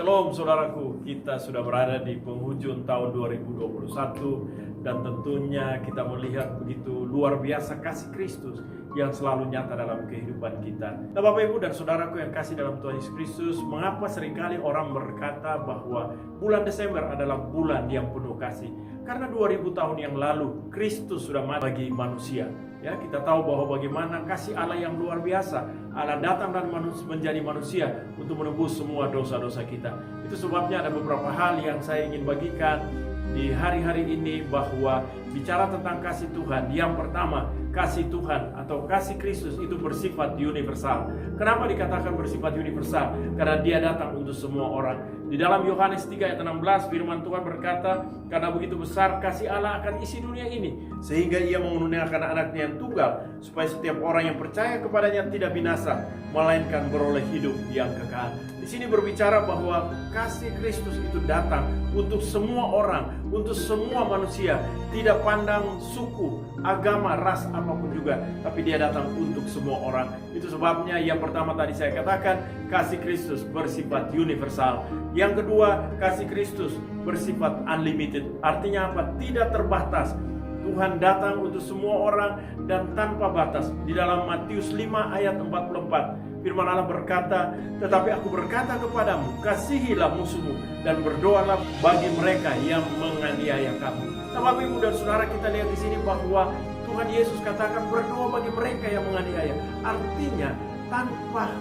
Shalom saudaraku, kita sudah berada di penghujung tahun 2021 dan tentunya kita melihat begitu luar biasa kasih Kristus yang selalu nyata dalam kehidupan kita. Nah Bapak Ibu dan saudaraku yang kasih dalam Tuhan Yesus Kristus, mengapa seringkali orang berkata bahwa bulan Desember adalah bulan yang penuh kasih? Karena 2000 tahun yang lalu Kristus sudah mati bagi manusia. Ya, kita tahu bahwa bagaimana kasih Allah yang luar biasa. Allah datang dan menjadi manusia untuk menebus semua dosa-dosa kita. Itu sebabnya ada beberapa hal yang saya ingin bagikan di hari-hari ini, bahwa bicara tentang kasih Tuhan. Yang pertama, kasih Tuhan atau kasih Kristus itu bersifat universal. Kenapa dikatakan bersifat universal? Karena dia datang untuk semua orang. Di dalam Yohanes 3 ayat 16 firman Tuhan berkata, karena begitu besar kasih Allah akan isi dunia ini, sehingga ia mengaruniakan anaknya yang tunggal, supaya setiap orang yang percaya kepadanya tidak binasa, melainkan beroleh hidup yang kekal. Di sini berbicara bahwa kasih Kristus itu datang untuk semua orang, untuk semua manusia, tidak pandang suku, agama, ras, apapun juga, tapi dia datang untuk semua orang. Itu sebabnya yang pertama tadi saya katakan, kasih Kristus bersifat universal. Yang kedua, kasih Kristus bersifat unlimited. Artinya apa? Tidak terbatas. Tuhan datang untuk semua orang dan tanpa batas. Di dalam Matius 5 ayat 44, firman Allah berkata, tetapi aku berkata kepadamu, kasihilah musuhmu dan berdoalah bagi mereka yang menganiaya kamu. Nah, Bapak Ibu dan Saudara, kita lihat di sini bahwa Tuhan Yesus katakan berdoa bagi mereka yang menganiaya. Artinya tanpa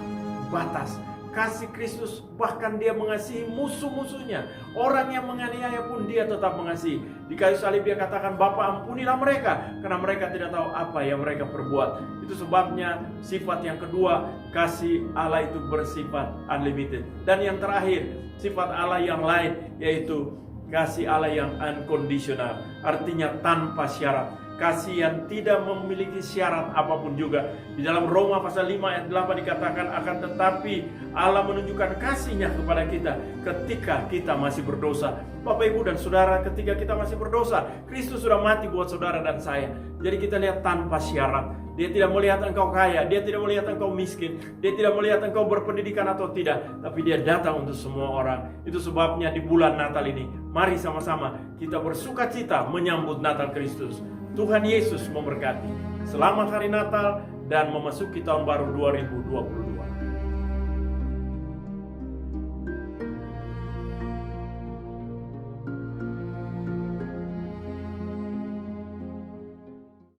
batas. Kasih Kristus bahkan dia mengasihi musuh-musuhnya. Orang yang menganiaya pun dia tetap mengasihi. Di kayu salib dia katakan, Bapa ampunilah mereka, karena mereka tidak tahu apa yang mereka perbuat. Itu sebabnya sifat yang kedua, kasih Allah itu bersifat unlimited. Dan yang terakhir, sifat Allah yang lain, yaitu kasih Allah yang unconditional. Artinya tanpa syarat. Kasih yang tidak memiliki syarat apapun juga. Di dalam Roma pasal 5 ayat 8 dikatakan, akan tetapi Allah menunjukkan kasih-Nya kepada kita ketika kita masih berdosa. Bapak Ibu dan Saudara, ketika kita masih berdosa, Kristus sudah mati buat saudara dan saya. Jadi kita lihat tanpa syarat. Dia tidak melihat engkau kaya, dia tidak melihat engkau miskin, dia tidak melihat engkau berpendidikan atau tidak, tapi dia datang untuk semua orang. Itu sebabnya di bulan Natal ini, mari sama-sama kita bersuka cita menyambut Natal Kristus. Tuhan Yesus memberkati. Selamat hari Natal dan memasuki tahun baru 2022.